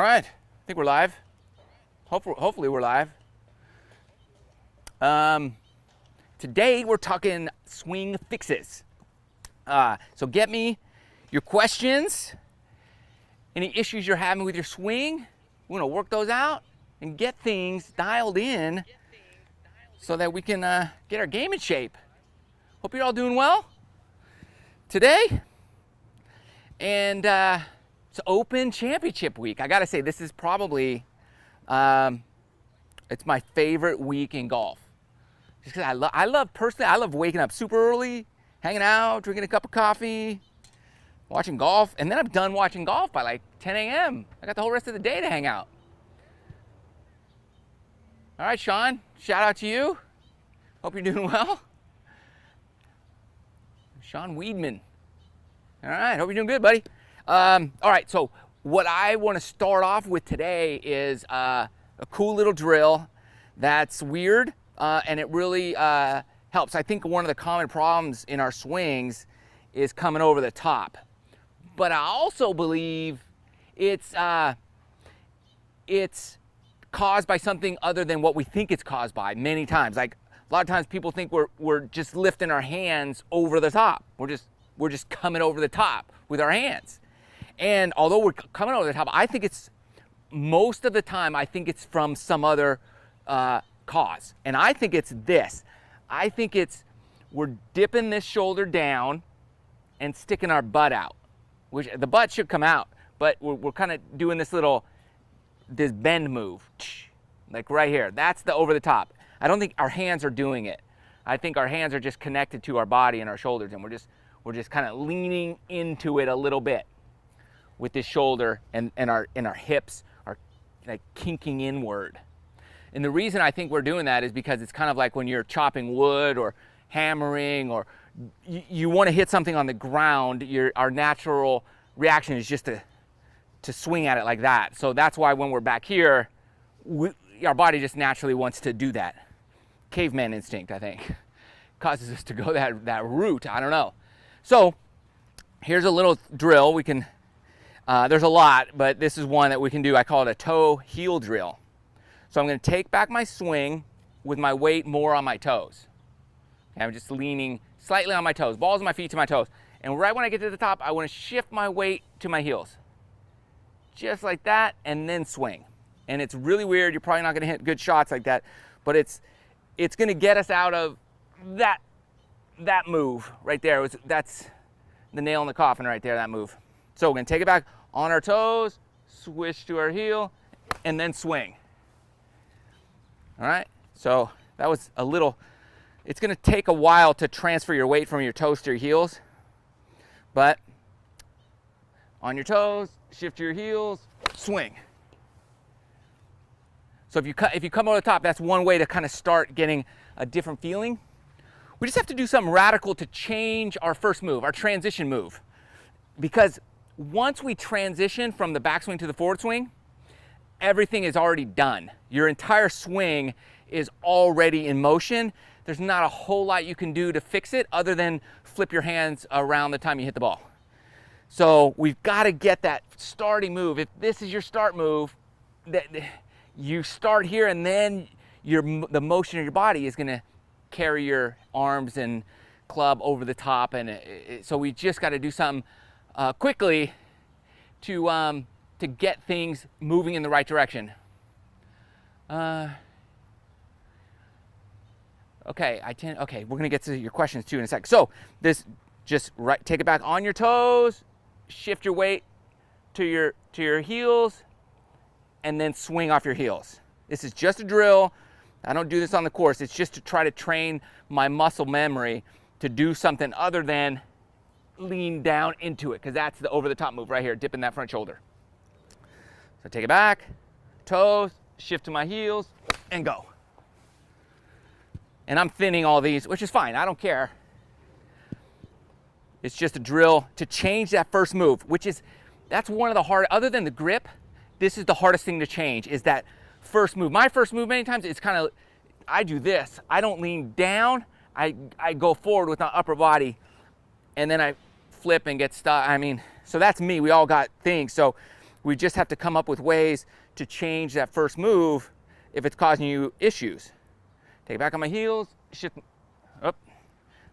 All right, I think we're live. Hopefully we're live. Today we're talking swing fixes. So get me your questions, any issues you're having with your swing. We're gonna work those out and get things dialed in so that we can get our game in shape. Hope you're all doing well today. And it's Open Championship week. I gotta say, this is probably, it's my favorite week in golf. Just because I love waking up super early, hanging out, drinking a cup of coffee, watching golf, and then I'm done watching golf by like 10 a.m. I got the whole rest of the day to hang out. All right, Sean, shout out to you. Hope you're doing well. Sean Weedman. All right, hope you're doing good, buddy. All right, so what I want to start off with today is a cool little drill that's weird, and it really helps. I think one of the common problems in our swings is coming over the top. But I also believe it's caused by something other than what we think it's caused by many times. Like a lot of times people think we're just lifting our hands over the top. We're just coming over the top with our hands. And although we're coming over the top, I think it's, most of the time, I think it's from some other cause. And I think it's this. I think it's, we're dipping this shoulder down and sticking our butt out, which the butt should come out, but we're kind of doing this bend move, like right here. That's the over the top. I don't think our hands are doing it. I think our hands are just connected to our body and our shoulders, and we're just kind of leaning into it a little bit with this shoulder, and our hips are like kinking inward. And the reason I think we're doing that is because it's kind of like when you're chopping wood or hammering, or you want to hit something on the ground, our natural reaction is just to swing at it like that. So that's why when we're back here, our body just naturally wants to do that. Caveman instinct, I think, causes us to go that route. I don't know. So here's a little drill. We can, there's a lot, but this is one that we can do. I call it a toe heel drill. So I'm going to take back my swing with my weight more on my toes. Okay, I'm just leaning slightly on my toes, balls of my feet to my toes. And right when I get to the top, I want to shift my weight to my heels. Just like that, and then swing. And it's really weird. You're probably not going to hit good shots like that, but it's going to get us out of that move right there. That's the nail in the coffin right there, that move. So we're going to take it back on our toes, switch to our heel, and then swing. All right, so that was a little, it's going to take a while to transfer your weight from your toes to your heels, but on your toes, shift to your heels, swing. So if you come over the top, that's one way to kind of start getting a different feeling. We just have to do something radical to change our first move, our transition move. Because once we transition from the backswing to the forward swing, everything is already done. Your entire swing is already in motion. There's not a whole lot you can do to fix it other than flip your hands around the time you hit the ball. So we've got to get that starting move. If this is your start move, that you start here, and then the motion of your body is going to carry your arms and club over the top. And so we just got to do something quickly to get things moving in the right direction. Okay, we're going to get to your questions too in a sec. So this, just take it back on your toes, shift your weight to your heels, and then swing off your heels. This is just a drill. I don't do this on the course. It's just to try to train my muscle memory to do something other than lean down into it, because that's the over the top move right here, dipping that front shoulder. So take it back, toes, shift to my heels, and go. And I'm thinning all these, which is fine. I don't care. It's just a drill to change that first move, that's one of the hard, other than the grip, this is the hardest thing to change, is that first move. My first move many times, it's kind of, I do this. I don't lean down. I go forward with my upper body, and then I flip and get stuck. I mean, so that's me. We all got things. So We just have to come up with ways to change that first move if it's causing you issues. Take it back on my heels, shift, oh,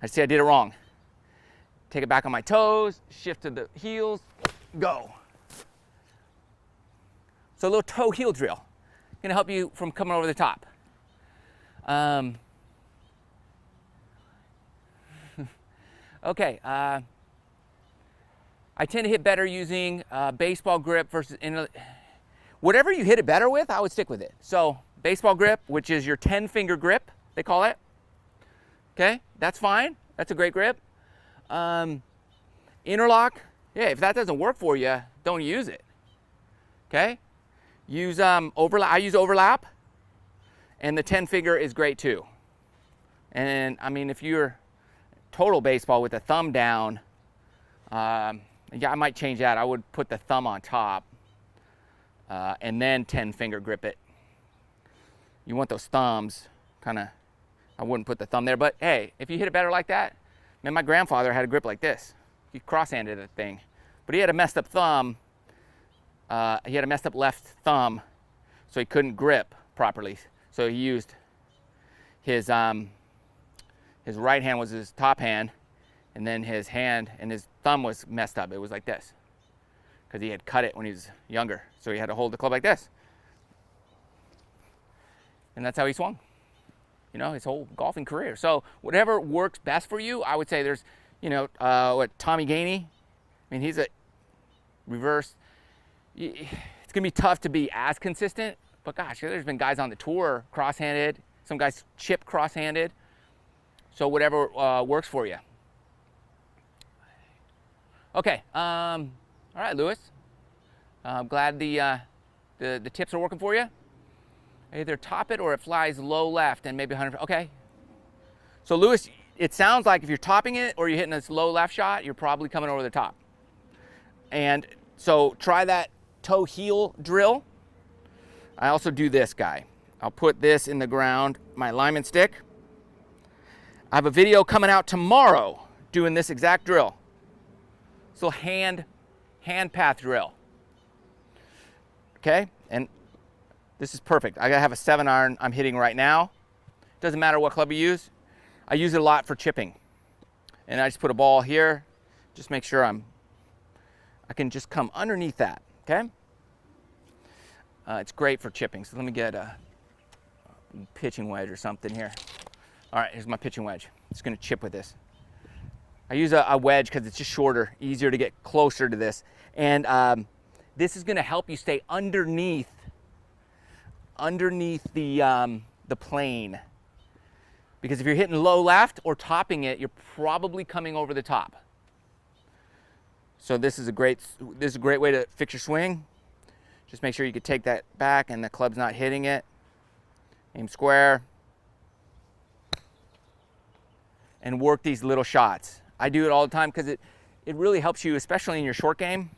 I see I did it wrong. Take it back on my toes, shift to the heels, go. So a little toe heel drill. Gonna help you from coming over the top. Okay, I tend to hit better using baseball grip versus whatever you hit it better with, I would stick with it. So baseball grip, which is your 10-finger grip, they call it. Okay, that's fine. That's a great grip. Interlock, yeah, if that doesn't work for you, don't use it. Okay, use overlap. I use overlap, and the 10-finger is great too. And I mean, if you're total baseball with the thumb down, yeah, I might change that. I would put the thumb on top and then 10-finger grip it. You want those thumbs kind of, I wouldn't put the thumb there, but hey, if you hit it better like that, man, my grandfather had a grip like this. He cross-handed the thing, but he had a messed up thumb. He had a messed up left thumb, so he couldn't grip properly. So he used his right hand was his top hand, and then his hand and his thumb was messed up. It was like this, because he had cut it when he was younger. So he had to hold the club like this. And that's how he swung, you know, his whole golfing career. So whatever works best for you, I would say there's, you know, Tommy Gainey, I mean, he's a reverse. It's gonna be tough to be as consistent, but gosh, there's been guys on the tour cross-handed, some guys chip cross-handed. So whatever works for you. Okay, all right, Lewis. I'm glad the tips are working for you. Either top it or it flies low left and maybe 100, okay. So Lewis, it sounds like if you're topping it or you're hitting this low left shot, you're probably coming over the top. And so try that toe heel drill. I also do this guy. I'll put this in the ground, my alignment stick. I have a video coming out tomorrow doing this exact drill. So hand path drill. Okay, and this is perfect. I gotta have a 7-iron I'm hitting right now. Doesn't matter what club you use. I use it a lot for chipping. And I just put a ball here, just make sure I can just come underneath that, okay? It's great for chipping. So let me get a pitching wedge or something here. All right, here's my pitching wedge. Just gonna chip with this. I use a wedge because it's just shorter, easier to get closer to this. And this is gonna help you stay underneath the plane. Because if you're hitting low left or topping it, you're probably coming over the top. So this is a great way to fix your swing. Just make sure you can take that back and the club's not hitting it. Aim square. And work these little shots. I do it all the time because it really helps you, especially in your short game,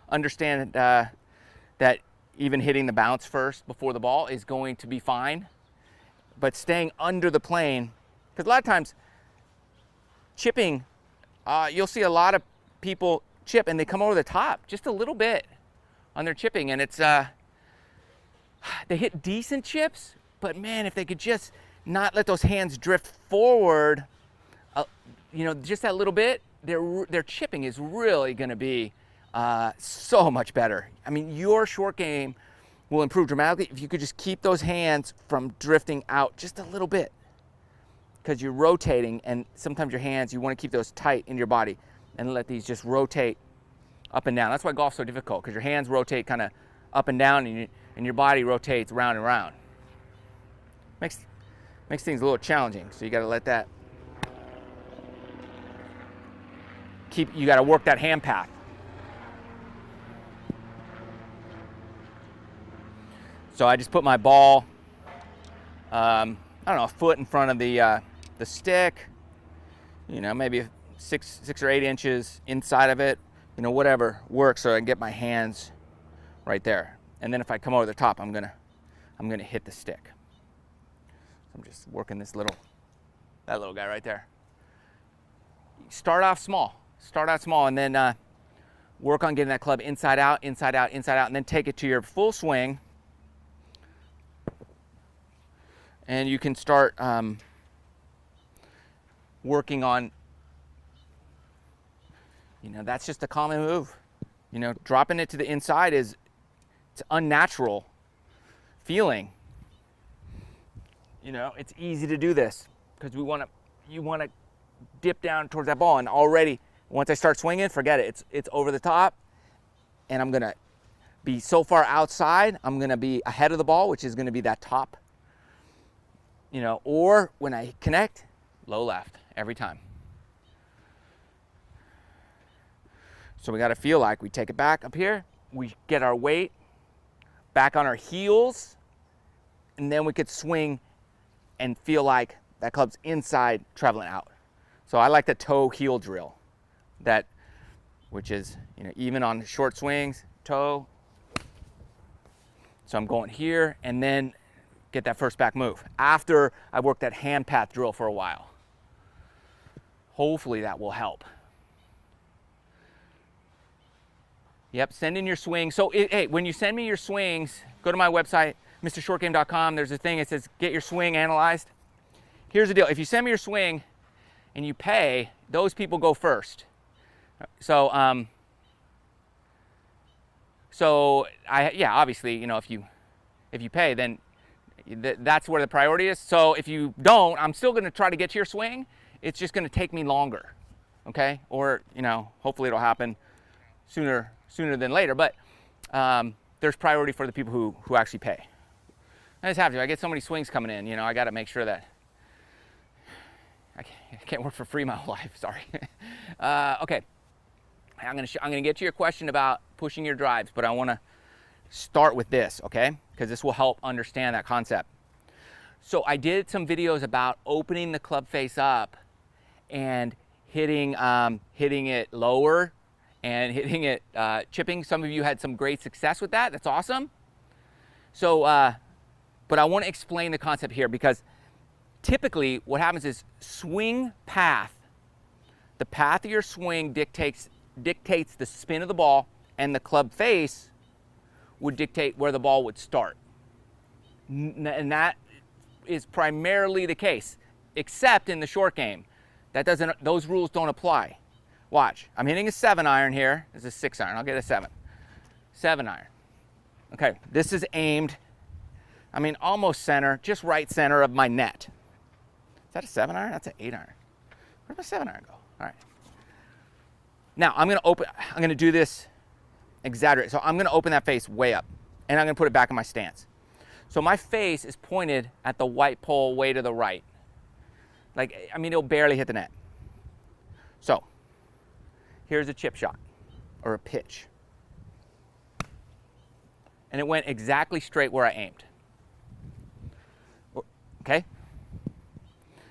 understand that even hitting the bounce first before the ball is going to be fine, but staying under the plane, because a lot of times chipping, you'll see a lot of people chip and they come over the top just a little bit on their chipping, and it's they hit decent chips, but man, if they could just not let those hands drift forward, you know, just that little bit, their chipping is really going to be so much better. I mean, your short game will improve dramatically if you could just keep those hands from drifting out just a little bit, because you're rotating, and sometimes your hands, you want to keep those tight in your body and let these just rotate up and down. That's why golf's so difficult, because your hands rotate kind of up and down, and your body rotates round and round. Makes things a little challenging, so you got to let that you got to work that hand path. So I just put my ball, I don't know, a foot in front of the stick, you know, maybe 6 or 8 inches inside of it, you know, whatever works, so I can get my hands right there. And then if I come over the top, I'm gonna hit the stick. So I'm just working that little guy right there. Start off small, and then work on getting that club inside out, inside out, inside out, and then take it to your full swing. And you can start working on, you know, that's just a common move. You know, dropping it to the inside it's unnatural feeling. You know, it's easy to do this because you want to dip down towards that ball, and already once I start swinging, forget it. It's over the top, and I'm gonna be so far outside. I'm gonna be ahead of the ball, which is gonna be that top. You know, or when I connect, low left every time. So we got to feel like we take it back up here, we get our weight back on our heels, and then we could swing and feel like that club's inside traveling out. So I like the toe heel drill, which is, you know, even on short swings, toe. So I'm going here and then get that first back move after I work that hand path drill for a while. Hopefully that will help. Yep, send in your swings. So, hey, when you send me your swings, go to my website, MrShortGame.com. There's a thing that says get your swing analyzed. Here's the deal. If you send me your swing and you pay, those people go first. So, obviously, you know, if you pay, then that's where the priority is. So if you don't, I'm still going to try to get to your swing. It's just going to take me longer, okay? Or, you know, hopefully it'll happen sooner than later. But there's priority for the people who actually pay. I just have to. I get so many swings coming in. You know, I got to make sure that I can't work for free my whole life. Sorry. Okay. I'm gonna get to your question about pushing your drives, but I want to start with this, okay? Because this will help understand that concept. So I did some videos about opening the club face up and hitting it lower and hitting it chipping. Some of you had some great success with that. That's awesome. So, but I want to explain the concept here, because typically what happens is swing path, the path of your swing dictates the spin of the ball, and the club face would dictate where the ball would start. And that is primarily the case, except in the short game. Those rules don't apply. Watch, I'm hitting a 7-iron here. This is a 6-iron, I'll get a 7. 7-iron. Okay, this is aimed, I mean, almost center, just right center of my net. Is that a 7-iron? That's an 8-iron. Where'd my 7-iron go? All right. Now, I'm gonna do this, exaggerate. So I'm gonna open that face way up, and I'm gonna put it back in my stance. So my face is pointed at the white pole way to the right. Like, I mean, it'll barely hit the net. So, here's a chip shot, or a pitch. And it went exactly straight where I aimed. Okay?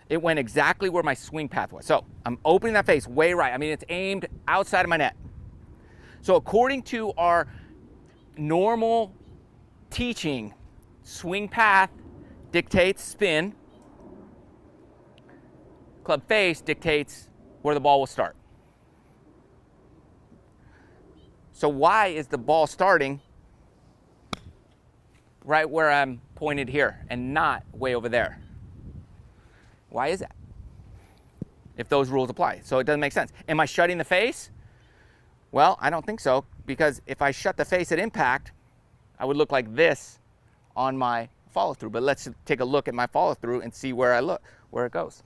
It went exactly where my swing path was. So, I'm opening that face way right. I mean, it's aimed outside of my net. So, according to our normal teaching, swing path dictates spin. Club face dictates where the ball will start. So why is the ball starting right where I'm pointed here and not way over there? Why is that? If those rules apply. So it doesn't make sense. Am I shutting the face? Well, I don't think so, because if I shut the face at impact, I would look like this on my follow through. But let's take a look at my follow through and see where it goes.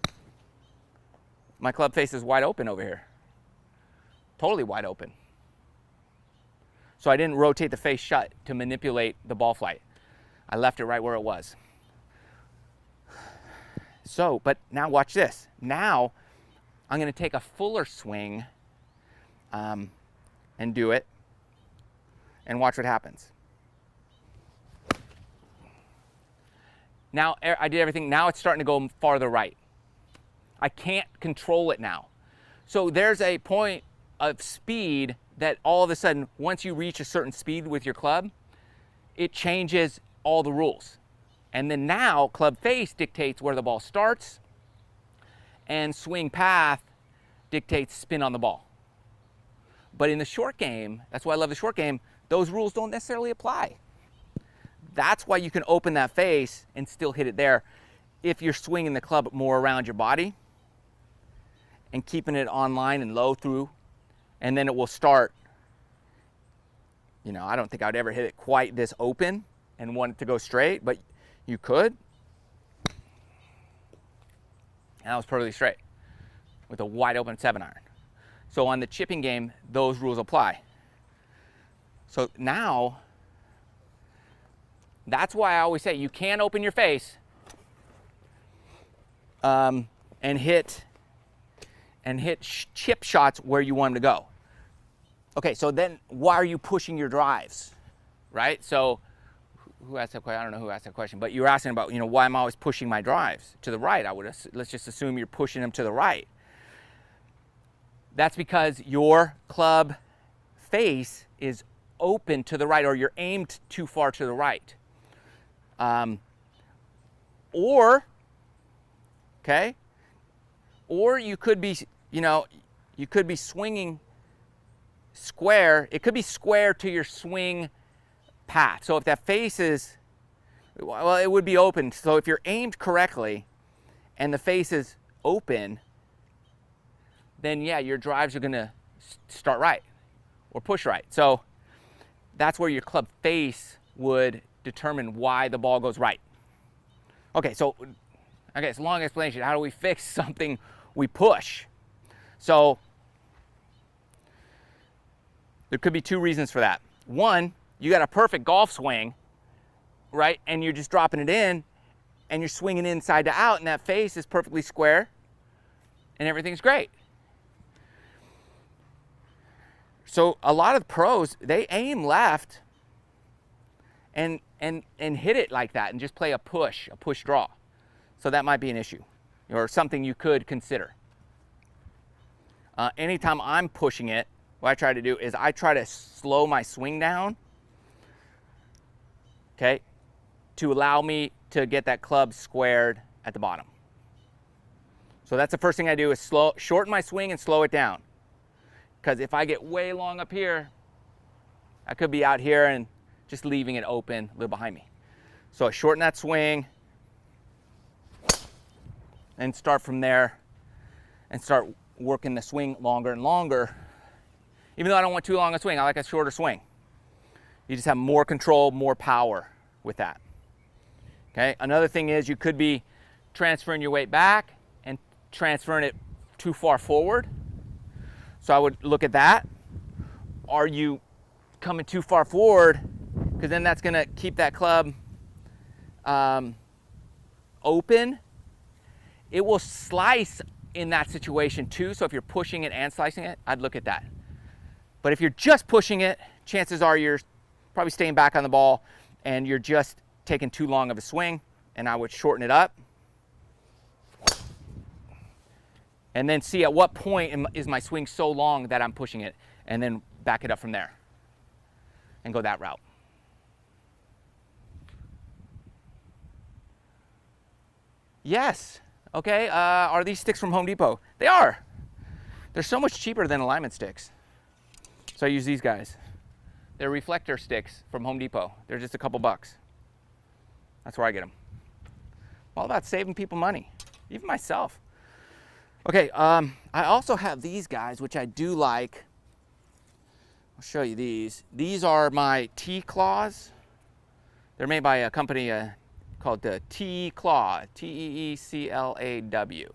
My club face is wide open over here. Totally wide open. So I didn't rotate the face shut to manipulate the ball flight. I left it right where it was. So, but now watch this. Now I'm going to take a fuller swing and do it, and watch what happens. Now I did everything. Now it's starting to go farther right. I can't control it now. So there's a point of speed that all of a sudden, once you reach a certain speed with your club, it changes all the rules. And then now club face dictates where the ball starts, and swing path dictates spin on the ball. But in the short game, that's why I love the short game, those rules don't necessarily apply. That's why you can open that face and still hit it there if you're swinging the club more around your body and keeping it on line and low through, and then it will start. You know, I don't think I'd ever hit it quite this open and want it to go straight, but you could. And that was perfectly straight with a wide open 7-iron. So on the chipping game, those rules apply. So now, that's why I always say you can open your face and hit chip shots where you want them to go. Okay, so then why are you pushing your drives, right? So who asked that question? I don't know who asked that question, but you were asking about, you know, why I'm always pushing my drives to the right. Let's just assume you're pushing them to the right. That's because your club face is open to the right, or you're aimed too far to the right. Or you could be, you know, you could be swinging square. It could be square to your swing path. So if that face is, well, it would be open. So if you're aimed correctly and the face is open, then yeah, your drives are gonna start right or push right. So that's where your club face would determine why the ball goes right. Okay, so it's a long explanation. How do we fix something we push? So there could be two reasons for that. One, you got a perfect golf swing, right? And you're just dropping it in and you're swinging inside to out and that face is perfectly square and everything's great. So a lot of the pros, they aim left and hit it like that and just play a push draw. So that might be an issue or something you could consider. Anytime I'm pushing it, what I try to do is I try to slow my swing down, okay, to allow me to get that club squared at the bottom. So that's the first thing I do is shorten my swing and slow it down. Because if I get way long up here, I could be out here and just leaving it open a little behind me. So I shorten that swing and start from there and start working the swing longer and longer. Even though I don't want too long a swing, I like a shorter swing. You just have more control, more power with that. Okay, another thing is you could be transferring your weight back and transferring it too far forward. So I would look at that. Are you coming too far forward? Because then that's gonna keep that club open. It will slice in that situation too. So if you're pushing it and slicing it, I'd look at that. But if you're just pushing it, chances are you're probably staying back on the ball and you're just taking too long of a swing, and I would shorten it up. And then see at what point is my swing so long that I'm pushing it, and then back it up from there and go that route. Yes, okay, are these sticks from Home Depot? They are. They're so much cheaper than alignment sticks. So I use these guys. They're reflector sticks from Home Depot. They're just a couple bucks. That's where I get them. I'm all about saving people money, even myself. Okay, I also have these guys, which I do like. I'll show you these. These are my T-Claws. They're made by a company called the T-Claw, T-E-E-C-L-A-W.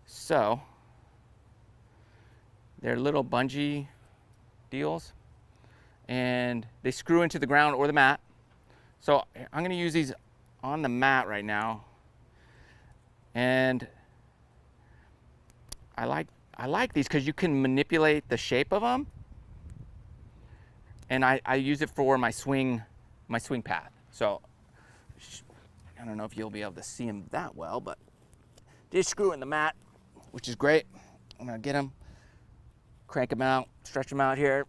So, they're little bungee deals, and they screw into the ground or the mat. So I'm going to use these on the mat right now, and I like these because you can manipulate the shape of them, and I use it for my swing path. So I don't know if you'll be able to see them that well, but they screw in the mat, which is great. I'm gonna get them, crank them out, stretch them out here,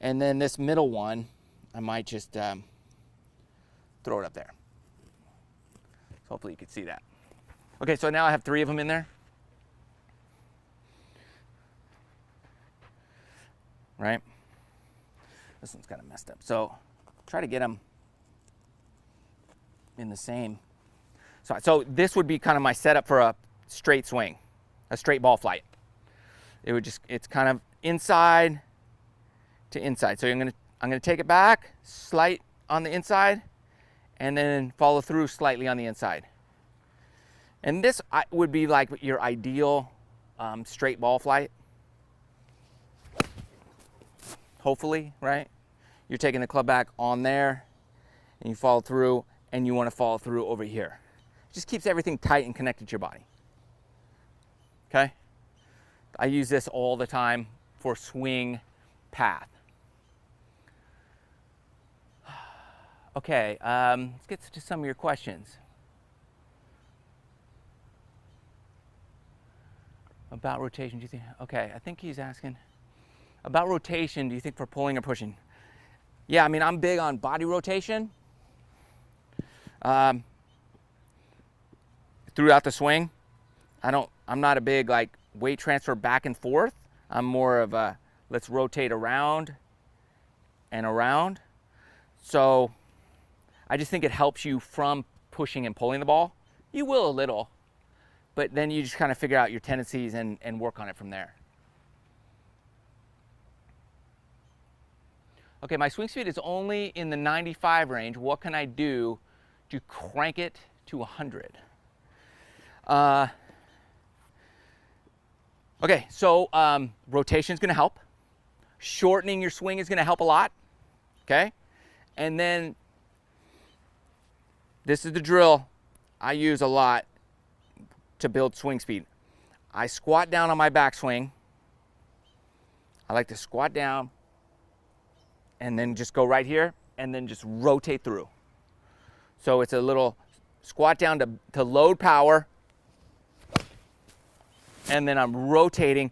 and then this middle one, I might just throw it up there. So hopefully you can see that. Okay, so now I have 3 of them in there. Right? This one's kind of messed up. So try to get them in the same. So this would be kind of my setup for a straight swing, a straight ball flight. It would just, it's kind of inside to inside. So I'm gonna take it back, slight on the inside, and then follow through slightly on the inside. And this would be like your ideal straight ball flight. Hopefully, right? You're taking the club back on there, and you follow through, and you want to follow through over here. Just keeps everything tight and connected to your body. Okay? I use this all the time for swing path. Okay, let's get to some of your questions. About rotation, do you think? Okay, I think he's asking about rotation. Do you think for pulling or pushing? Yeah, I mean, I'm big on body rotation throughout the swing. I'm not a big like weight transfer back and forth. I'm more of a let's rotate around and around. So I just think it helps you from pushing and pulling the ball. You will a little, but then you just kind of figure out your tendencies and work on it from there. Okay, my swing speed is only in the 95 range. What can I do to crank it to 100? Okay, so rotation is going to help. Shortening your swing is going to help a lot. Okay, and then this is the drill I use a lot to build swing speed. I squat down on my backswing. I like to squat down and then just go right here and then just rotate through. So it's a little squat down to load power, and then I'm rotating,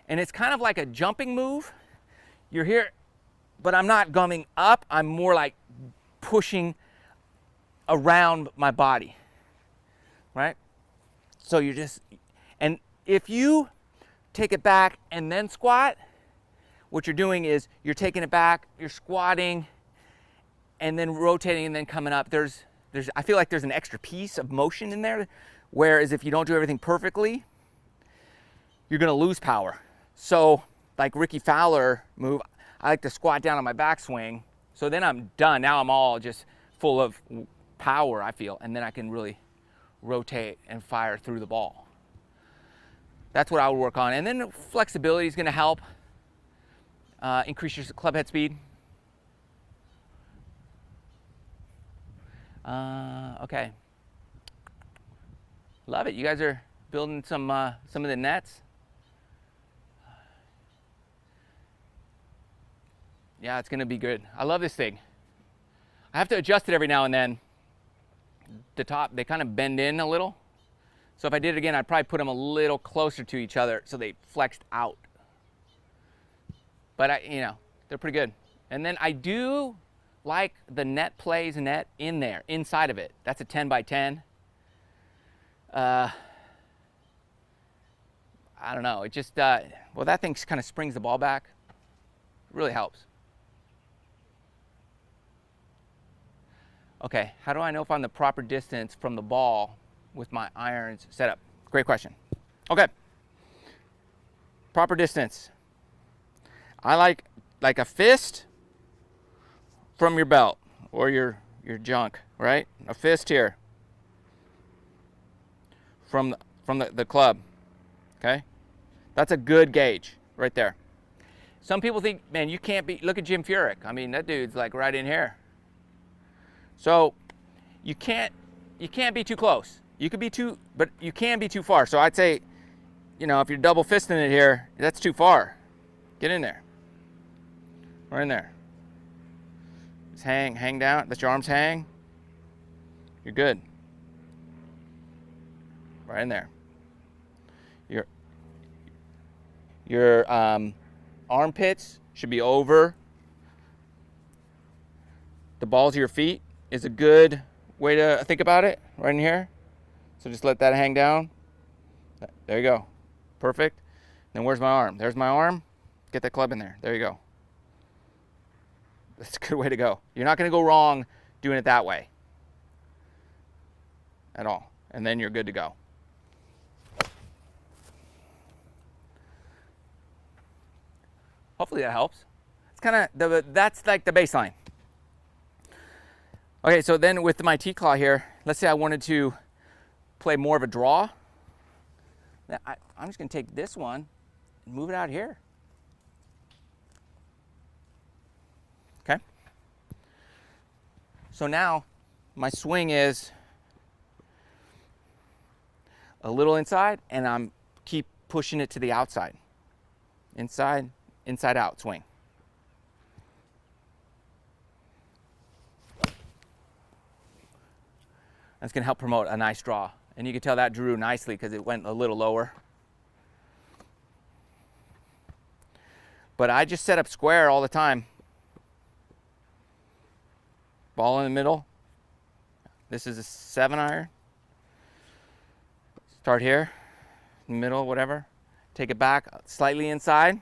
and it's kind of like a jumping move. You're here, but I'm not gumming up. I'm more like pushing around my body, right? So you're just, and if you take it back and then squat, what you're doing is you're taking it back, you're squatting, and then rotating and then coming up. I feel like there's an extra piece of motion in there, whereas if you don't do everything perfectly, you're gonna lose power. So like Ricky Fowler move, I like to squat down on my backswing, so then I'm done. Now I'm all just full of power, I feel, and then I can really rotate and fire through the ball. That's what I would work on. And then flexibility is gonna help. Increase your club head speed. Okay. Love it. You guys are building some of the nets. Yeah, it's gonna be good. I love this thing. I have to adjust it every now and then. The top, they kind of bend in a little. So if I did it again, I'd probably put them a little closer to each other so they flexed out. But they're pretty good. And then I do like the net plays net in there, inside of it. That's a 10 by 10. I don't know, it just, well, that thing kind of springs the ball back. It really helps. Okay, how do I know if I'm the proper distance from the ball with my irons set up? Great question. Okay, proper distance. I like a fist from your belt or your junk, right? A fist here from the club, okay? That's a good gauge right there. Some people think, man, you can't be, look at Jim Furyk. I mean, that dude's like right in here. So you can't be too close. You could be too, but you can be too far. So I'd say, if you're double fisting it here, that's too far. Get in there. Right in there. Just hang down. Let your arms hang. You're good. Right in there. Your armpits should be over the balls of your feet is a good way to think about it. Right in here. So just let that hang down. There you go. Perfect. Then where's my arm? There's my arm. Get that club in there. There you go. That's a good way to go. You're not going to go wrong doing it that way at all. And then you're good to go. Hopefully that helps. It's kind of, that's like the baseline. Okay, so then with my T-claw here, let's say I wanted to play more of a draw. I'm just going to take this one and move it out here. Okay? So now my swing is a little inside, and I'm keep pushing it to the outside. Inside, inside out swing. That's going to help promote a nice draw. And you can tell that drew nicely because it went a little lower. But I just set up square all the time. Ball in the middle. This is a 7-iron. Start here, middle, whatever. Take it back slightly inside,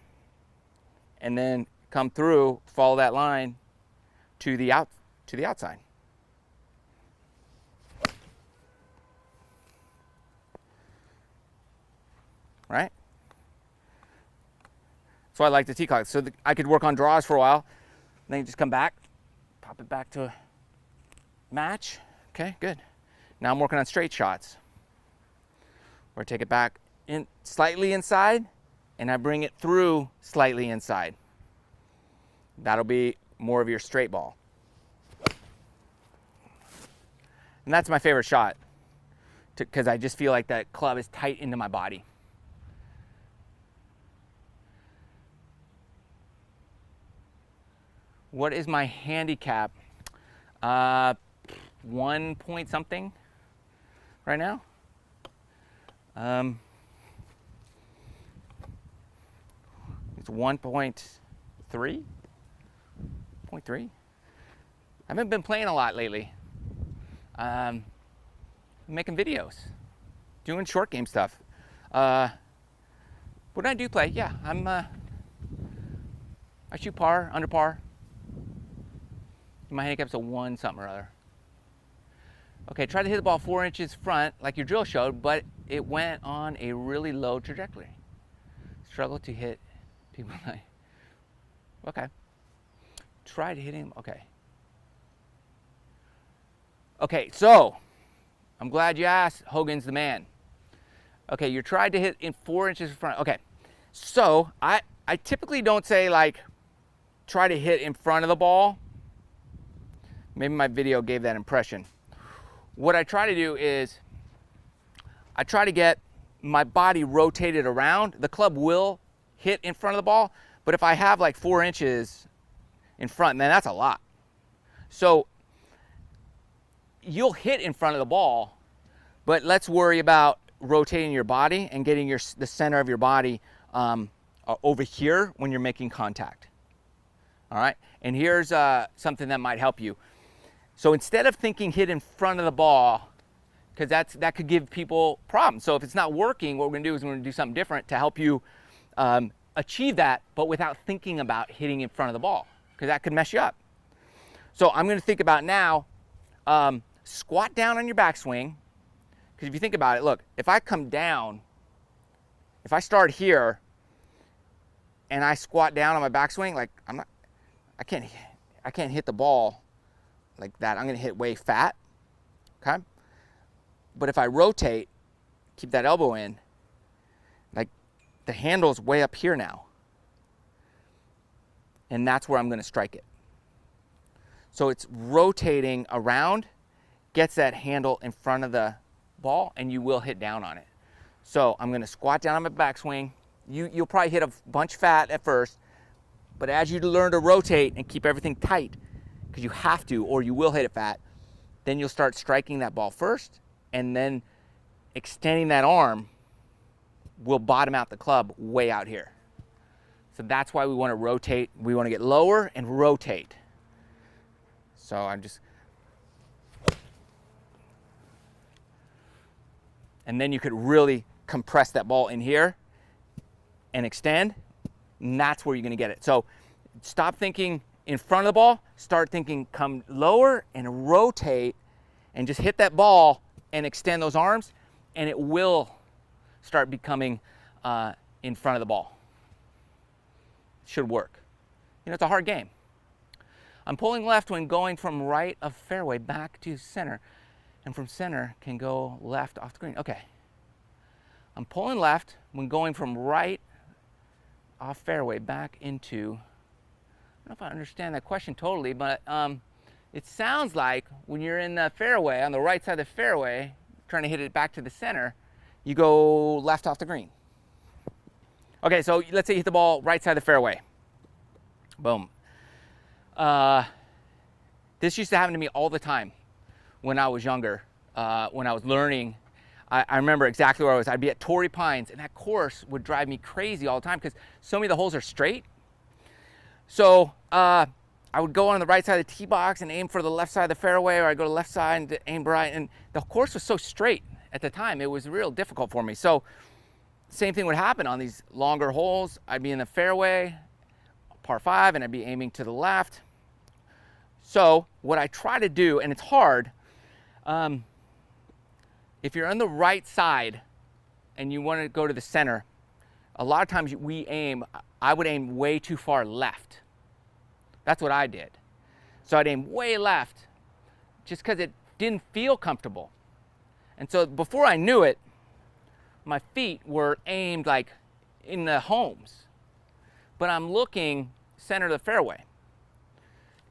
and then come through, follow that line to the outside. Right? So I like the T-claw. So I could work on draws for a while, then you just come back, pop it back to match. Okay, good. Now I'm working on straight shots. Or take it back in slightly inside, and I bring it through slightly inside. That'll be more of your straight ball. And that's my favorite shot, because I just feel like that club is tight into my body. What is my handicap? 1 point something right now. It's 1.3. 0.3. I haven't been playing a lot lately. Making videos, doing short game stuff. When I do play, yeah, I shoot par, under par. My handicap's a 1 something or other. Okay, try to hit the ball 4 inches front, like your drill showed, but it went on a really low trajectory. Struggle to hit people like, okay. Try to hit him, okay. Okay, so, I'm glad you asked. Hogan's the man. Okay, you tried to hit in 4 inches front. Okay, so I typically don't say like, try to hit in front of the ball. Maybe my video gave that impression. What I try to do is, I try to get my body rotated around. The club will hit in front of the ball, but if I have like 4 inches in front, then that's a lot. So you'll hit in front of the ball, but let's worry about rotating your body and getting the center of your body over here when you're making contact. All right, and here's something that might help you. So instead of thinking hit in front of the ball, because that could give people problems. So if it's not working, what we're going to do is we're going to do something different to help you achieve that, but without thinking about hitting in front of the ball, because that could mess you up. So I'm going to think about now, squat down on your backswing, because if you think about it, look, if I come down, if I start here and I squat down on my backswing, like I can't hit the ball like that. I'm going to hit way fat, okay? But if I rotate, keep that elbow in, like the handle's way up here now. And that's where I'm going to strike it. So it's rotating around, gets that handle in front of the ball, and you will hit down on it. So I'm going to squat down on my backswing. You'll probably hit a bunch fat at first, but as you learn to rotate and keep everything tight, because you have to or you will hit it fat, then you'll start striking that ball first, and then extending that arm will bottom out the club way out here. So that's why we want to rotate. We want to get lower and rotate. So I'm just, And then you could really compress that ball in here and extend, and that's where you're gonna get it. So stop thinking in front of the ball, start thinking come lower and rotate and just hit that ball and extend those arms, and it will start becoming in front of the ball. Should work. You know, it's a hard game. I'm pulling left when going from right of fairway back to center, and from center can go left off the green. Okay. I'm pulling left when going from right off fairway back into, I don't know if I understand that question totally, but it sounds like when you're in the fairway, on the right side of the fairway, trying to hit it back to the center, you go left off the green. Okay, so let's say you hit the ball right side of the fairway. Boom. This used to happen to me all the time when I was younger, when I was learning. I remember exactly where I was. I'd be at Torrey Pines, and that course would drive me crazy all the time because so many of the holes are straight. So I would go on the right side of the tee box and aim for the left side of the fairway, or I'd go to the left side and aim right. And the course was so straight at the time, it was real difficult for me. So same thing would happen on these longer holes. I'd be in the fairway, par 5, and I'd be aiming to the left. So what I try to do, and it's hard, if you're on the right side and you want to go to the center, a lot of times I would aim way too far left. That's what I did. So I'd aim way left just because it didn't feel comfortable. And so before I knew it, my feet were aimed like in the homes, but I'm looking center of the fairway.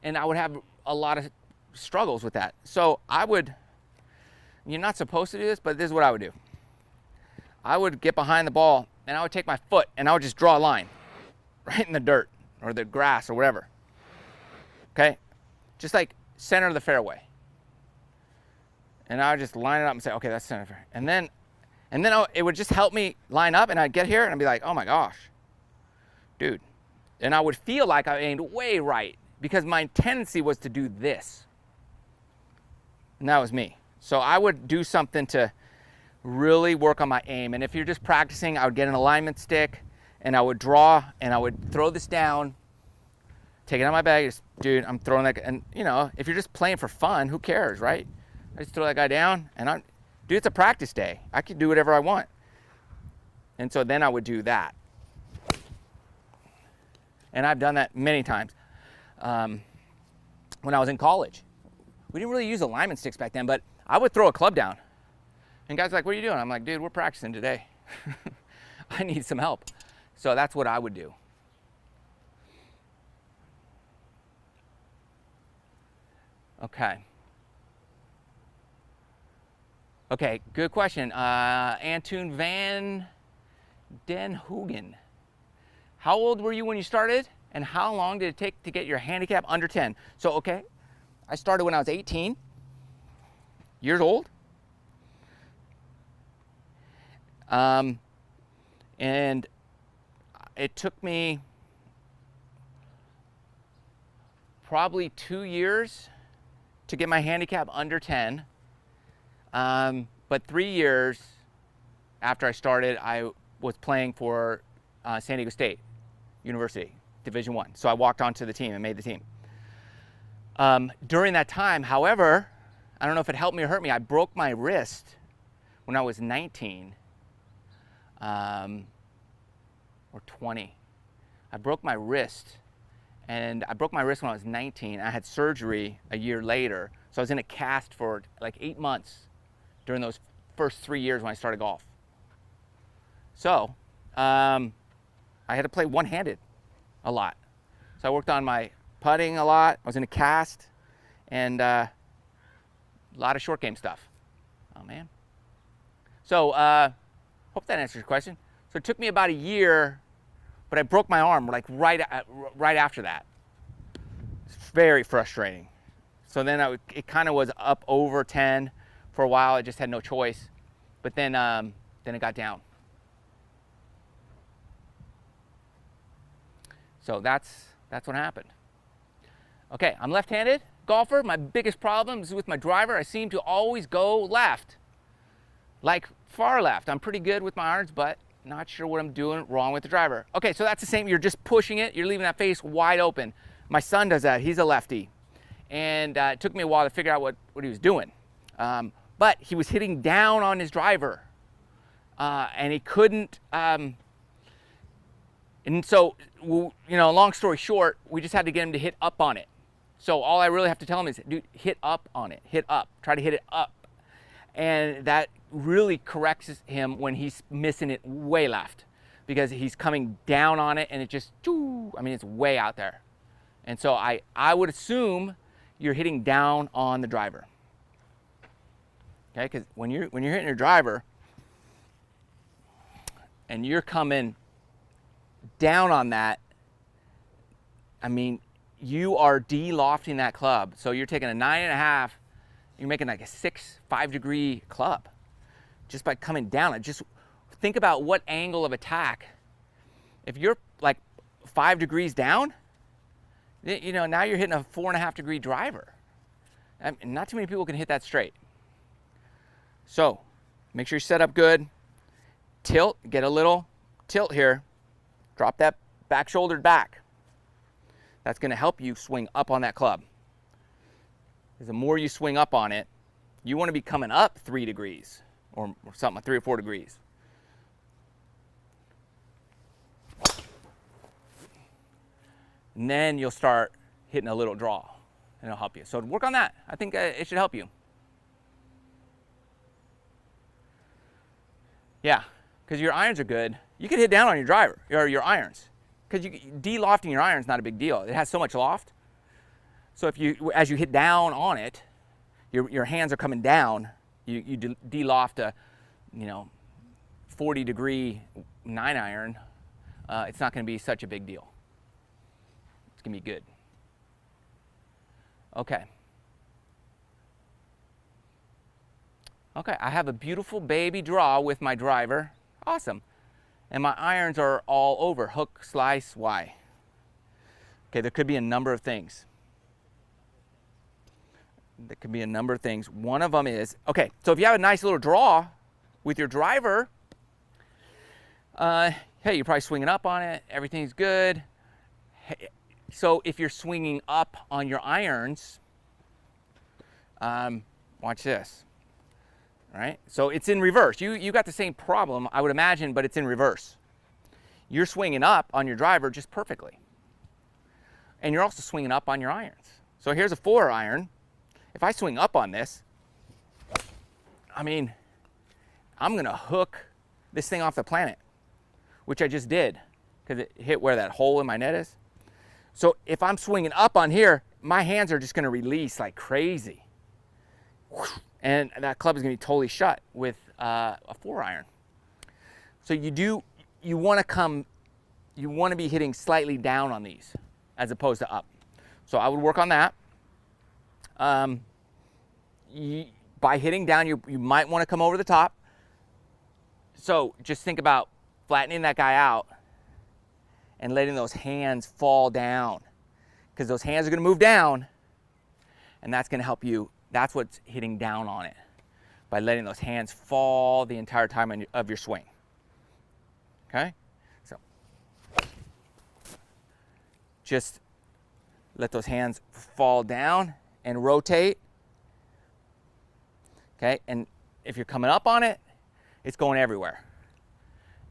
And I would have a lot of struggles with that. So you're not supposed to do this, but this is what I would do. I would get behind the ball and I would take my foot and I would just draw a line right in the dirt or the grass or whatever. Okay? Just like center of the fairway. And I would just line it up and say, okay, that's center of the fairway. And then it would just help me line up, and I'd get here and I'd be like, oh my gosh, dude. And I would feel like I aimed way right because my tendency was to do this. And that was me. So I would do something to really work on my aim. And if you're just practicing, I would get an alignment stick and I would draw and I would throw this down, take it out of my bag, just, dude, I'm throwing that. And you know, if you're just playing for fun, who cares, right? I just throw that guy down and dude, it's a practice day. I can do whatever I want. And so then I would do that. And I've done that many times. When I was in college, we didn't really use alignment sticks back then, but I would throw a club down. And guys are like, what are you doing? I'm like, dude, we're practicing today. I need some help. So that's what I would do. Okay. Okay, good question. Antoon van den Hoogen. How old were you when you started? And how long did it take to get your handicap under 10? So, okay, I started when I was 18 years old. And it took me probably 2 years to get my handicap under 10. But 3 years after I started, I was playing for San Diego State University, Division I. So I walked onto the team and made the team. During that time, however, I don't know if it helped me or hurt me, I broke my wrist when I was 19 or 20. I broke my wrist, and I broke my wrist when I was 19. I had surgery a year later, so I was in a cast for like 8 months during those first 3 years when I started golf. So I had to play one-handed a lot. So I worked on my putting a lot. I was in a cast, and a lot of short game stuff. Oh man. So hope that answers your question. So it took me about a year, but I broke my arm like right after that. It's very frustrating. So then it kind of was up over 10 for a while. I just had no choice. But then it got down. So that's what happened. Okay, I'm left-handed golfer. My biggest problem is with my driver. I seem to always go left. Like far left. I'm pretty good with my irons, but not sure what I'm doing wrong with the driver. Okay, so that's the same. You're just pushing it. You're leaving that face wide open. My son does that. He's a lefty. And it took me a while to figure out what he was doing. But he was hitting down on his driver. And he couldn't, and so, you know, long story short, we just had to get him to hit up on it. So all I really have to tell him is, dude, hit up on it, hit up, try to hit it up. And that really corrects him when he's missing it way left, because he's coming down on it and it just, I mean, it's way out there. And so I would assume you're hitting down on the driver. Okay, because when you're hitting your driver and you're coming down on that, I mean, you are de-lofting that club. So you're taking a 9.5, you're making like a 5 degree club just by coming down it. Just think about what angle of attack. If you're like 5 degrees down, you know, now you're hitting a 4.5 degree driver. And not too many people can hit that straight. So make sure you set up good. Tilt, get a little tilt here. Drop that back shoulder back. That's going to help you swing up on that club. Because the more you swing up on it, you want to be coming up 3 degrees or something, 3 or 4 degrees. And then you'll start hitting a little draw, and it'll help you. So work on that. I think it should help you. Yeah, because your irons are good. You can hit down on your driver, or your irons. Because de-lofting your iron is not a big deal. It has so much loft. So if you, as you hit down on it, your hands are coming down. You de-loft a, you know, 40 degree 9 iron. It's not going to be such a big deal. It's going to be good. Okay. Okay, I have a beautiful baby draw with my driver. Awesome. And my irons are all over, hook, slice, Y. Okay, there could be a number of things. There could be a number of things. One of them is, okay, so if you have a nice little draw with your driver, hey, you're probably swinging up on it, everything's good. Hey, so if you're swinging up on your irons, watch this. All right, so it's in reverse. You got the same problem, I would imagine, but it's in reverse. You're swinging up on your driver just perfectly. And you're also swinging up on your irons. So here's a 4 iron. If I swing up on this, I mean, I'm going to hook this thing off the planet, which I just did because it hit where that hole in my net is. So if I'm swinging up on here, my hands are just going to release like crazy. And that club is going to be totally shut with a 4 iron. So you want to be hitting slightly down on these as opposed to up. So I would work on that. By hitting down, you might want to come over the top. So just think about flattening that guy out and letting those hands fall down, because those hands are going to move down, and that's going to help you. That's what's hitting down on it, by letting those hands fall the entire time of your swing. Okay? So just let those hands fall down and rotate. Okay? And if you're coming up on it, it's going everywhere.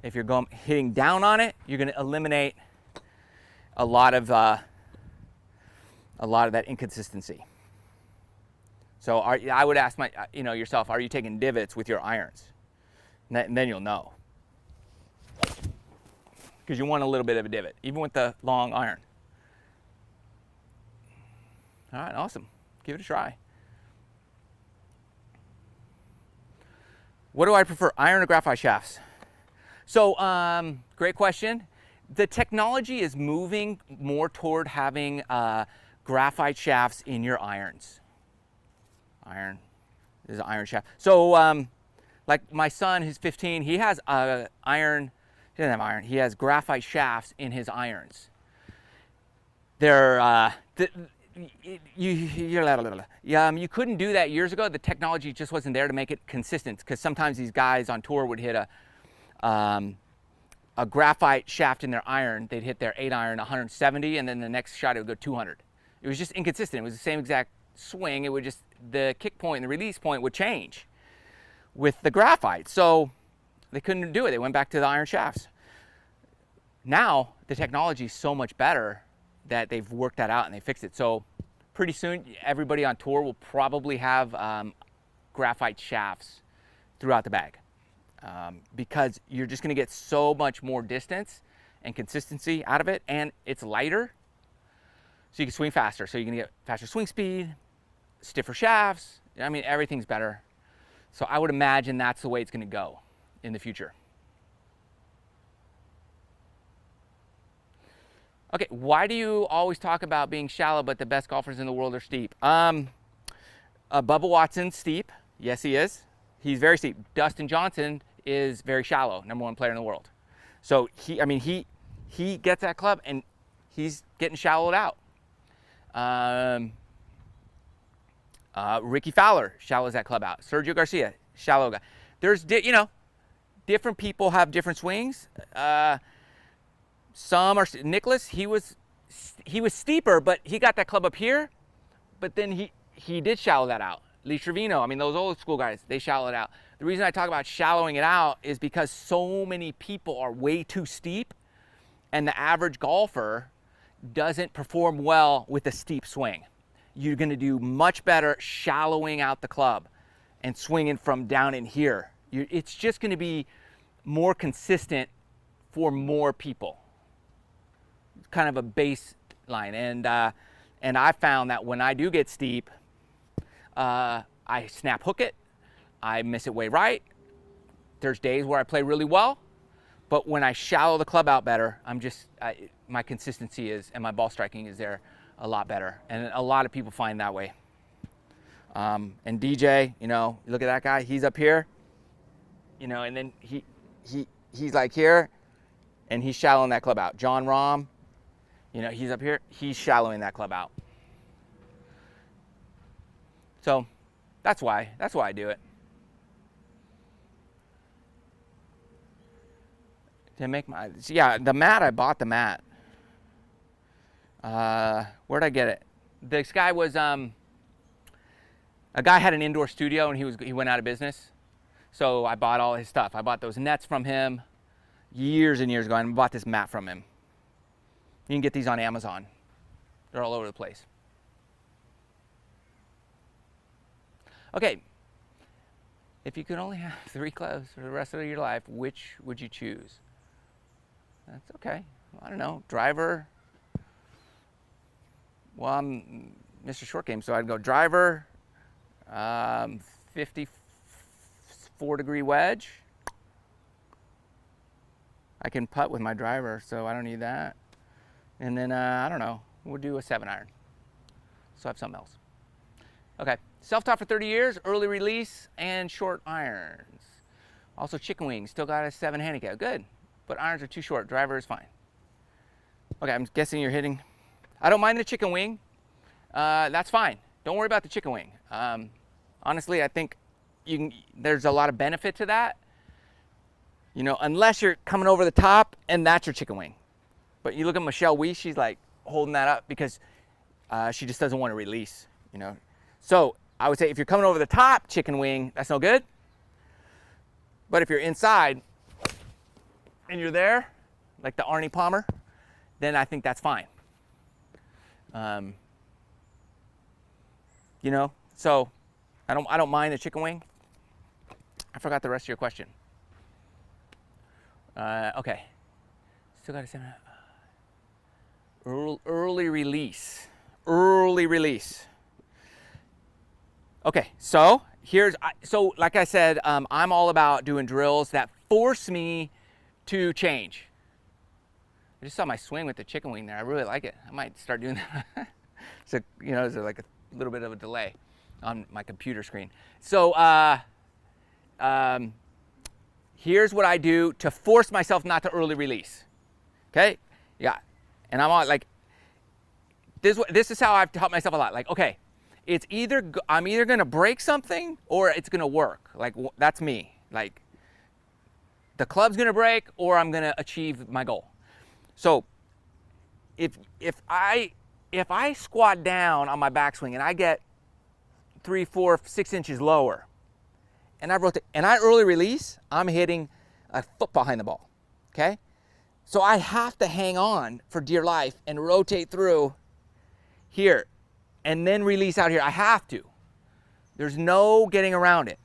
If you're hitting down on it, you're going to eliminate a lot of that inconsistency. So I would ask yourself, are you taking divots with your irons? And then you'll know. Because you want a little bit of a divot, even with the long iron. All right, awesome. Give it a try. What do I prefer, iron or graphite shafts? So, great question. The technology is moving more toward having graphite shafts in your irons. Iron, there's an iron shaft. So, like my son, who's 15, he has iron. He doesn't have iron. He has graphite shafts in his irons. They're you couldn't do that years ago. The technology just wasn't there to make it consistent, because sometimes these guys on tour would hit a graphite shaft in their iron. They'd hit their 8-iron 170, and then the next shot it would go 200. It was just inconsistent. It was the same exact swing. It would just, the kick point and the release point would change with the graphite. So they couldn't do it. They went back to the iron shafts. Now the technology is so much better that they've worked that out and they fixed it. So pretty soon everybody on tour will probably have graphite shafts throughout the bag, because you're just going to get so much more distance and consistency out of it, and it's lighter, so you can swing faster. So you're going to get faster swing speed, stiffer shafts. I mean, everything's better. So I would imagine that's the way it's going to go in the future. Okay, why do you always talk about being shallow, but the best golfers in the world are steep? Bubba Watson's steep. Yes, he is. He's very steep. Dustin Johnson is very shallow, #1 player in the world. So he gets that club and he's getting shallowed out. Ricky Fowler shallows that club out. Sergio Garcia, shallow guy. There's, different people have different swings. Some are, Nicholas, he was steeper, but he got that club up here, but then he did shallow that out. Lee Trevino, I mean, those old school guys, they shallow it out. The reason I talk about shallowing it out is because so many people are way too steep, and the average golfer doesn't perform well with a steep swing. You're gonna do much better shallowing out the club and swinging from down in here. It's just gonna be more consistent for more people. It's kind of a baseline. And I found that when I do get steep, I snap hook it, I miss it way right. There's days where I play really well, but when I shallow the club out better, my consistency is, and my ball striking is there a lot better. And a lot of people find that way. And DJ, look at that guy, he's up here, and then he's like here, and he's shallowing that club out. John Rahm, he's up here, he's shallowing that club out. So that's why I do it. To make the mat, I bought the mat. Where'd I get it? This guy was, a guy had an indoor studio and he went out of business. So I bought all his stuff. I bought those nets from him years and years ago, and I bought this mat from him. You can get these on Amazon. They're all over the place. Okay, if you could only have 3 clubs for the rest of your life, which would you choose? That's okay. I don't know. Driver. Well, I'm Mr. Short Game, so I'd go driver, 54-degree wedge. I can putt with my driver, so I don't need that. And then, I don't know, we'll do a 7-iron. So I have something else. Okay, self-taught for 30 years, early release, and short irons. Also chicken wings, still got a 7 handicap, good. But irons are too short, driver is fine. Okay, I'm guessing you're hitting. I don't mind the chicken wing, that's fine. Don't worry about the chicken wing. Honestly, I think there's a lot of benefit to that. Unless you're coming over the top and that's your chicken wing. But you look at Michelle Weiss, she's like holding that up because she just doesn't want to release, So I would say if you're coming over the top, chicken wing, that's no good. But if you're inside and you're there, like the Arnie Palmer, then I think that's fine. So I don't mind the chicken wing. I forgot the rest of your question. Okay, still got a 7. Early release. Okay, so like I said, I'm all about doing drills that force me to change. I just saw my swing with the chicken wing there. I really like it. I might start doing that. So, there's like a little bit of a delay on my computer screen. So, here's what I do to force myself not to early release. Okay? Yeah. And I'm on, like, this is how I've taught myself a lot. Like, okay, it's either I'm either gonna break something or it's gonna work. Like that's me. Like the club's gonna break or I'm gonna achieve my goal. So if I squat down on my backswing and I get 3, 4, 6 inches lower, and I rotate and I early release, I'm hitting a foot behind the ball. Okay, so I have to hang on for dear life and rotate through here and then release out here. I have to. There's no getting around it.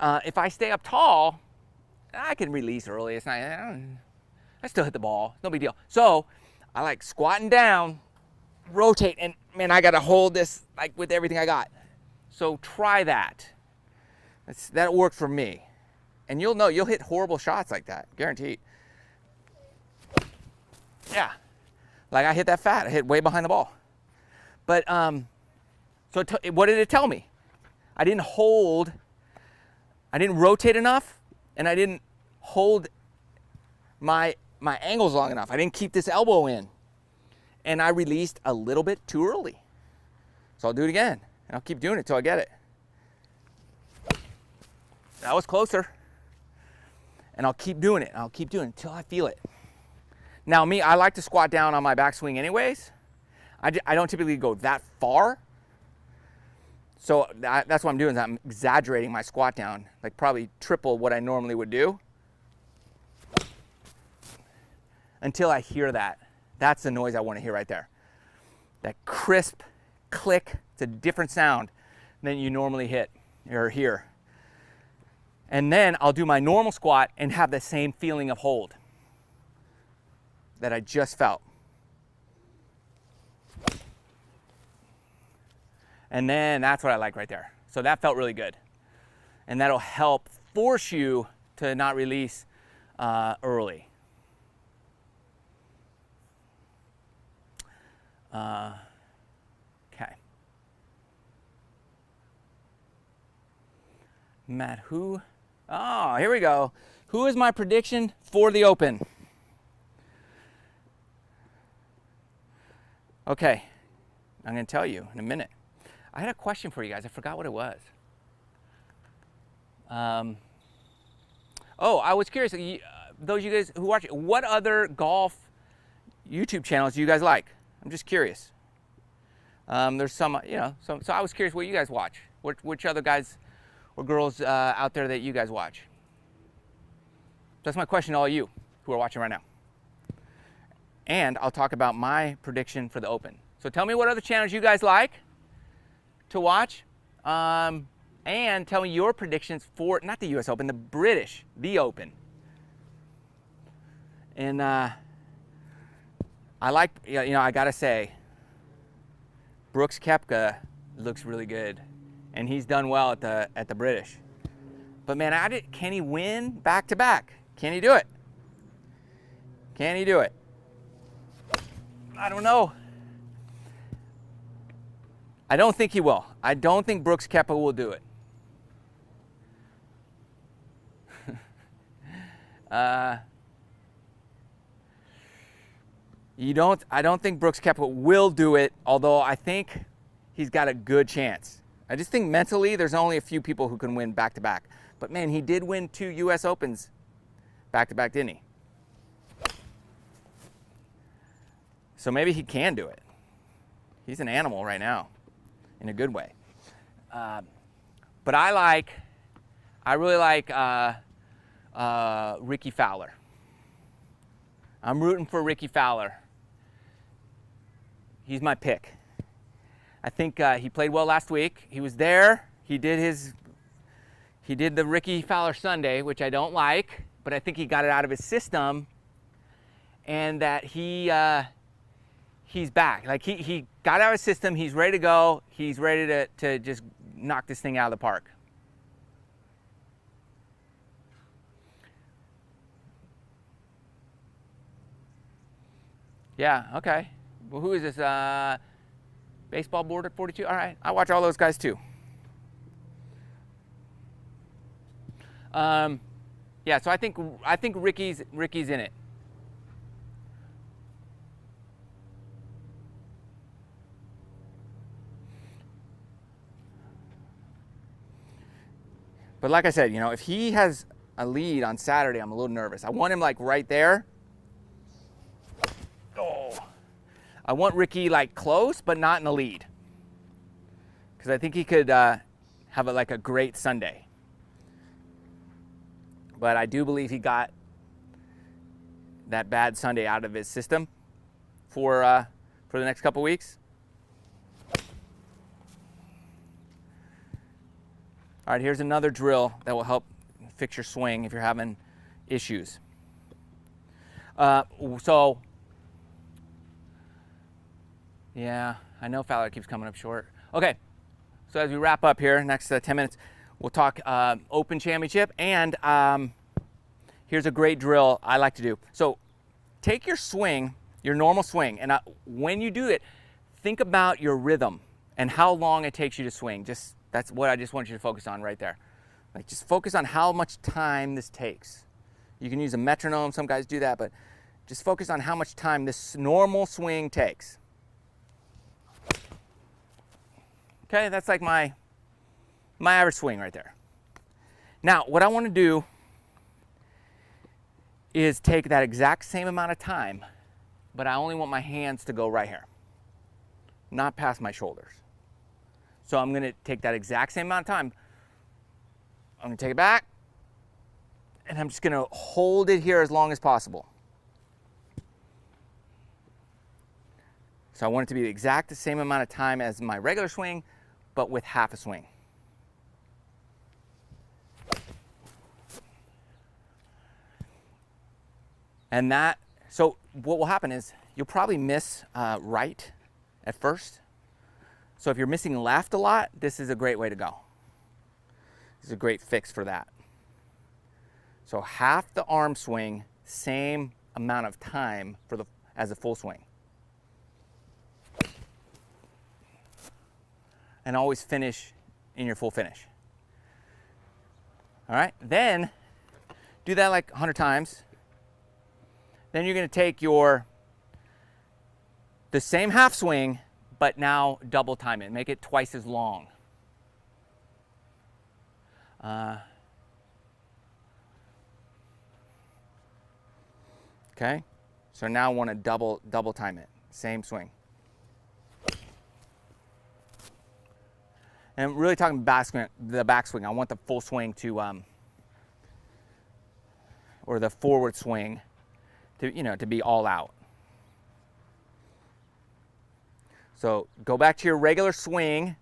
If I stay up tall, I can release early. It's not, I still hit the ball, no big deal. So I like squatting down, rotate, and man, I gotta hold this like with everything I got. So try that. That worked for me. And you'll know, you'll hit horrible shots like that, guaranteed. Yeah, like I hit that fat, I hit way behind the ball. But, so what did it tell me? I didn't hold, I didn't rotate enough, and I didn't hold my angles long enough. I didn't keep this elbow in. And I released a little bit too early. So I'll do it again, and I'll keep doing it till I get it. That was closer. And I'll keep doing it, and I'll keep doing it until I feel it. Now me, I like to squat down on my backswing anyways. I don't typically go that far. So that's what I'm doing, is I'm exaggerating my squat down, like probably triple what I normally would do. Until I hear that. That's the noise I want to hear right there. That crisp click, it's a different sound than you normally hit or hear. And then I'll do my normal squat and have the same feeling of hold that I just felt. And then that's what I like right there. So that felt really good. And that'll help force you to not release early. Okay. Matt, oh, here we go. Who is my prediction for the Open? Okay, I'm going to tell you in a minute. I had a question for you guys. I forgot what it was. Oh, I was curious. Those of you guys who watch it, what other golf YouTube channels do you guys like? I'm just curious. There's some, you know, so I was curious what you guys watch. Which other guys or girls out there that you guys watch? That's my question to all you who are watching right now. And I'll talk about my prediction for the Open. So tell me what other channels you guys like to watch, and tell me your predictions for, not the US Open, the Open. And I like, you know, I gotta say, Brooks Koepka looks really good, and he's done well at the British. But man, can he win back to back? Can he do it? Can he do it? I don't know. I don't think he will. I don't think Brooks Koepka will do it. I don't think Brooks Koepka will do it, although I think he's got a good chance. I just think mentally there's only a few people who can win back-to-back. But man, he did win 2 US Opens back-to-back, didn't he? So maybe he can do it. He's an animal right now, in a good way. But I really like Ricky Fowler. I'm rooting for Ricky Fowler. He's my pick. I think he played well last week. He was there. He did the Ricky Fowler Sunday, which I don't like, but I think he got it out of his system, and that he's back. Like he got out of his system. He's ready to go. He's ready to just knock this thing out of the park. Yeah, okay. Well, who is this? Baseball board at 42? All right, I watch all those guys too. Yeah, so I think Ricky's in it. But like I said, you know, if he has a lead on Saturday, I'm a little nervous. I want him like right there. Oh. I want Ricky like close, but not in the lead. Because I think he could have like a great Sunday. But I do believe he got that bad Sunday out of his system for the next couple weeks. All right, here's another drill that will help fix your swing if you're having issues. So, yeah, I know Fowler keeps coming up short. Okay, so as we wrap up here, next 10 minutes, we'll talk Open Championship, and here's a great drill I like to do. So take your swing, your normal swing, and when you do it, think about your rhythm and how long it takes you to swing. That's what I just want you to focus on right there. Like, just focus on how much time this takes. You can use a metronome, some guys do that, but just focus on how much time this normal swing takes. Okay, that's like my average swing right there. Now, what I want to do is take that exact same amount of time, but I only want my hands to go right here, not past my shoulders. So I'm going to take that exact same amount of time. I'm going to take it back, and I'm just going to hold it here as long as possible. So I want it to be the exact same amount of time as my regular swing, but with half a swing. And so what will happen is you'll probably miss right at first. So if you're missing left a lot, this is a great way to go. This is a great fix for that. So half the arm swing, same amount of time as a full swing. And always finish in your full finish. All right, then do that like 100 times. Then you're going to take the same half swing, but now double time it. Make it twice as long. Okay, so now I want to double time it. Same swing. And I'm really talking the backswing. I want the full swing to, or the forward swing to be all out. So go back to your regular swing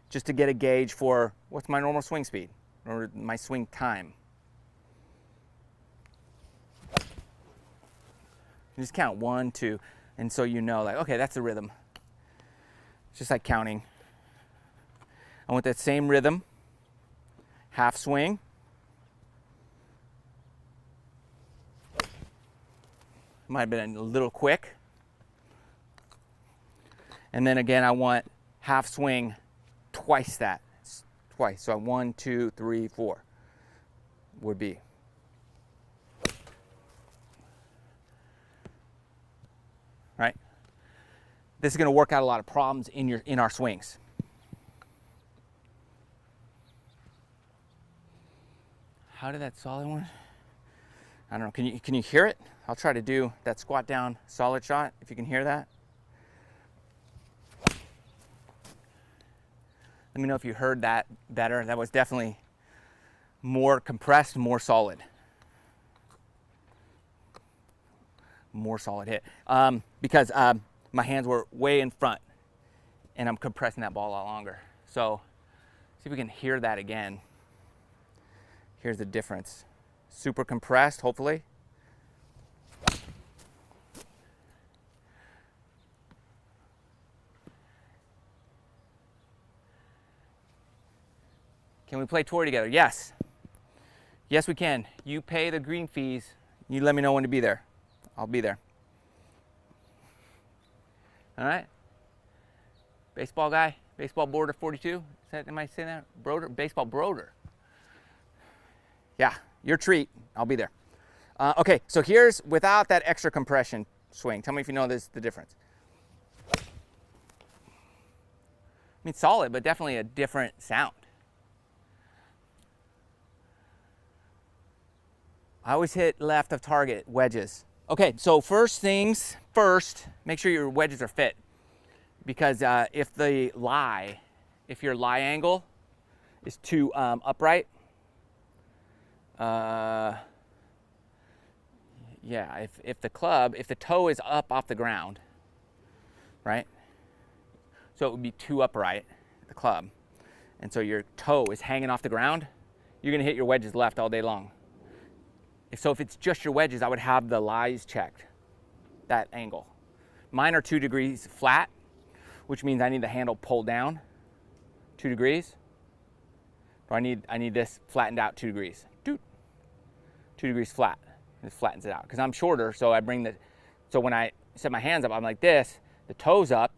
just to get a gauge for what's my normal swing speed or my swing time. You just count 1, 2, and so you know, like, okay, that's the rhythm. It's just like counting. I want that same rhythm, half swing. Might have been a little quick. And then again, I want half swing twice that. Twice. So 1, 2, 3, 4 would be. Right? This is going to work out a lot of problems in our swings. How did that solid one? I don't know. Can you hear it? I'll try to do that squat down solid shot if you can hear that. Let me know if you heard that better. That was definitely more compressed, more solid. More solid hit. Because my hands were way in front and I'm compressing that ball a lot longer. So see if we can hear that again. Here's the difference. Super compressed, hopefully. Can we play tour together? Yes. Yes, we can. You pay the green fees. You let me know when to be there. I'll be there. All right. Baseball guy, baseball border 42. Am I saying that? Broder, baseball broder. Yeah, your treat. I'll be there. Okay, so here's without that extra compression swing. Tell me if you know the difference. I mean, solid, but definitely a different sound. I always hit left of target, wedges. Okay, so first things first, make sure your wedges are fit. Because if your lie angle is too upright, yeah, if the toe is up off the ground, right? So it would be too upright, the club. And so your toe is hanging off the ground, you're gonna hit your wedges left all day long. So if it's just your wedges, I would have the lies checked, that angle. Mine are 2 degrees flat, which means I need the handle pulled down 2 degrees. Or I need this flattened out 2 degrees. 2 degrees flat. It flattens it out. Because I'm shorter, so so when I set my hands up, I'm like this, the toes up,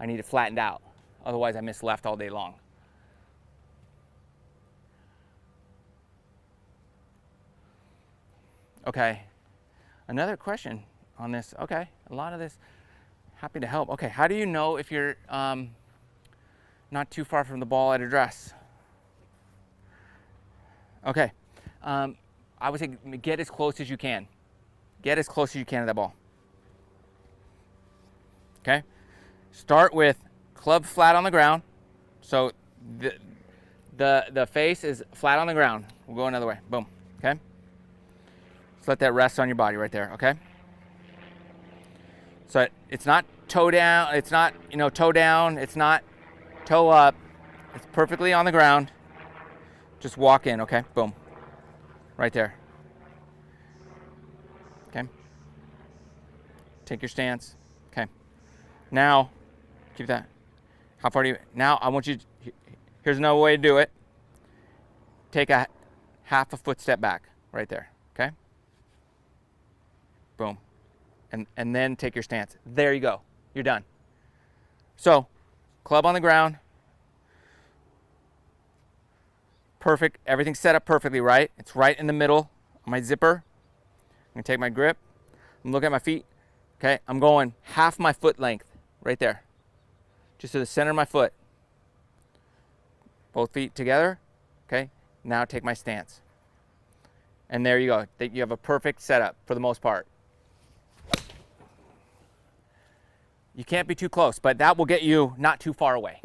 I need it flattened out. Otherwise I miss left all day long. Okay, another question on this. Okay, a lot of this, happy to help. Okay, how do you know if you're not too far from the ball at address? Okay, I would say get as close as you can. Get as close as you can to that ball. Okay, start with club flat on the ground. So the face is flat on the ground. We'll go another way, boom, okay? Just let that rest on your body right there, okay? So it's not toe down, it's not, toe down, it's not toe up. It's perfectly on the ground. Just walk in, okay? Boom. Right there. Okay? Take your stance. Okay. Now, keep that. How far do you, now I want you to, here's another way to do it. Take a half a foot step back, right there, okay? Boom. And then take your stance. There you go. You're done. So, club on the ground. Perfect. Everything's set up perfectly, right? It's right in the middle of my zipper. I'm going to take my grip. I'm looking at my feet. Okay, I'm going half my foot length right there. Just to the center of my foot. Both feet together. Okay, now take my stance. And there you go. You have a perfect setup for the most part. You can't be too close, but that will get you not too far away.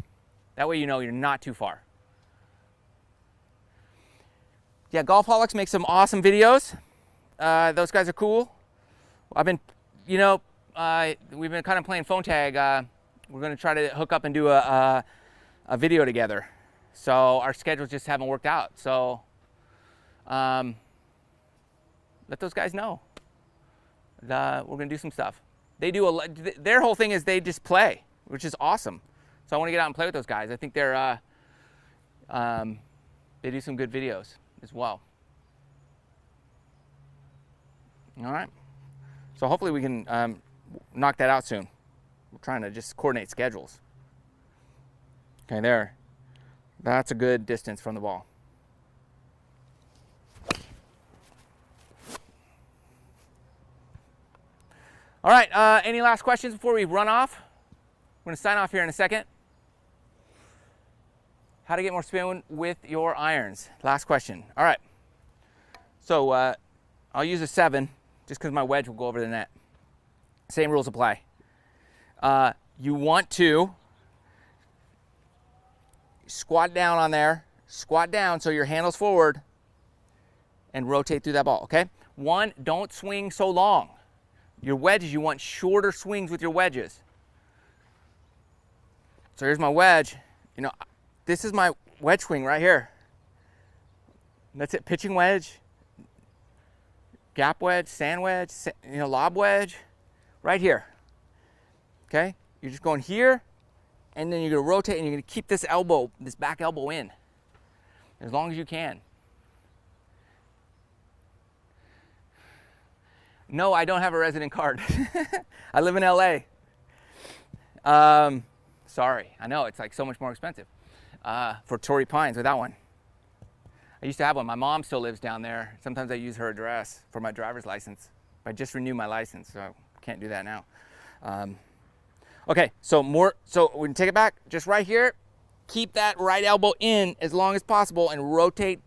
That way you know you're not too far. Yeah, Golfholics makes some awesome videos. Those guys are cool. I've been, we've been kind of playing phone tag. We're going to try to hook up and do a video together. So our schedules just haven't worked out. So let those guys know. We're going to do some stuff. They do their whole thing is they just play, which is awesome. So I want to get out and play with those guys. I think they're they do some good videos as well. All right. So hopefully we can knock that out soon. We're trying to just coordinate schedules. Okay, there. That's a good distance from the ball. All right, any last questions before we run off? We're going to sign off here in a second. How to get more spin with your irons. Last question. All right. So I'll use a 7 just because my wedge will go over the net. Same rules apply. You want to squat down on there. Squat down so your handle's forward and rotate through that ball, okay? 1, don't swing so long. Your wedges, you want shorter swings with your wedges. So here's my wedge. This is my wedge swing right here. That's it, pitching wedge, gap wedge, sand wedge, lob wedge, right here. Okay? You're just going here, and then you're gonna rotate and you're gonna keep this elbow, this back elbow in, as long as you can. No, I don't have a resident card. I live in LA. Sorry, I know, it's like so much more expensive for Torrey Pines without one. I used to have one. My mom still lives down there. Sometimes I use her address for my driver's license. I just renewed my license, so I can't do that now. Okay, so we can take it back, just right here. Keep that right elbow in as long as possible and rotate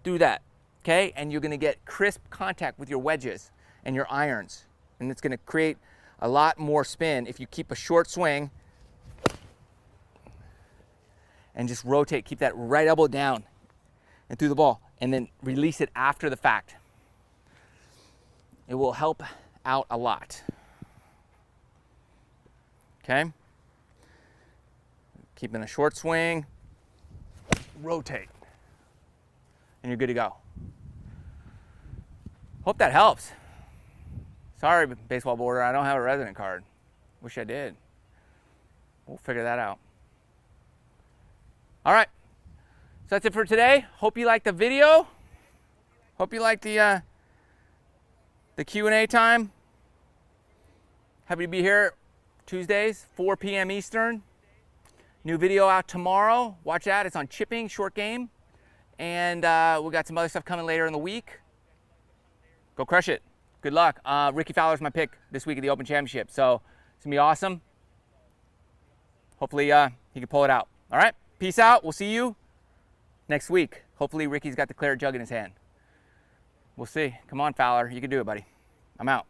through that. okay? And you're gonna get crisp contact with your wedges and your irons. And it's gonna create a lot more spin if you keep a short swing and just rotate, keep that right elbow down and through the ball, and then release it after the fact. It will help out a lot. Okay? Keeping a short swing, rotate, and you're good to go. Hope that helps. Sorry, baseball border, I don't have a resident card. Wish I did. We'll figure that out. All right, so that's it for today. Hope you liked the video. Hope you liked the Q&A time. Happy to be here Tuesdays, 4 p.m. Eastern. New video out tomorrow. Watch that, it's on chipping, short game. And we got some other stuff coming later in the week. Go crush it. Good luck. Ricky Fowler's my pick this week at the Open Championship. So it's gonna be awesome. Hopefully he can pull it out. All right, peace out. We'll see you next week. Hopefully Ricky's got the claret jug in his hand. We'll see. Come on, Fowler. You can do it, buddy. I'm out.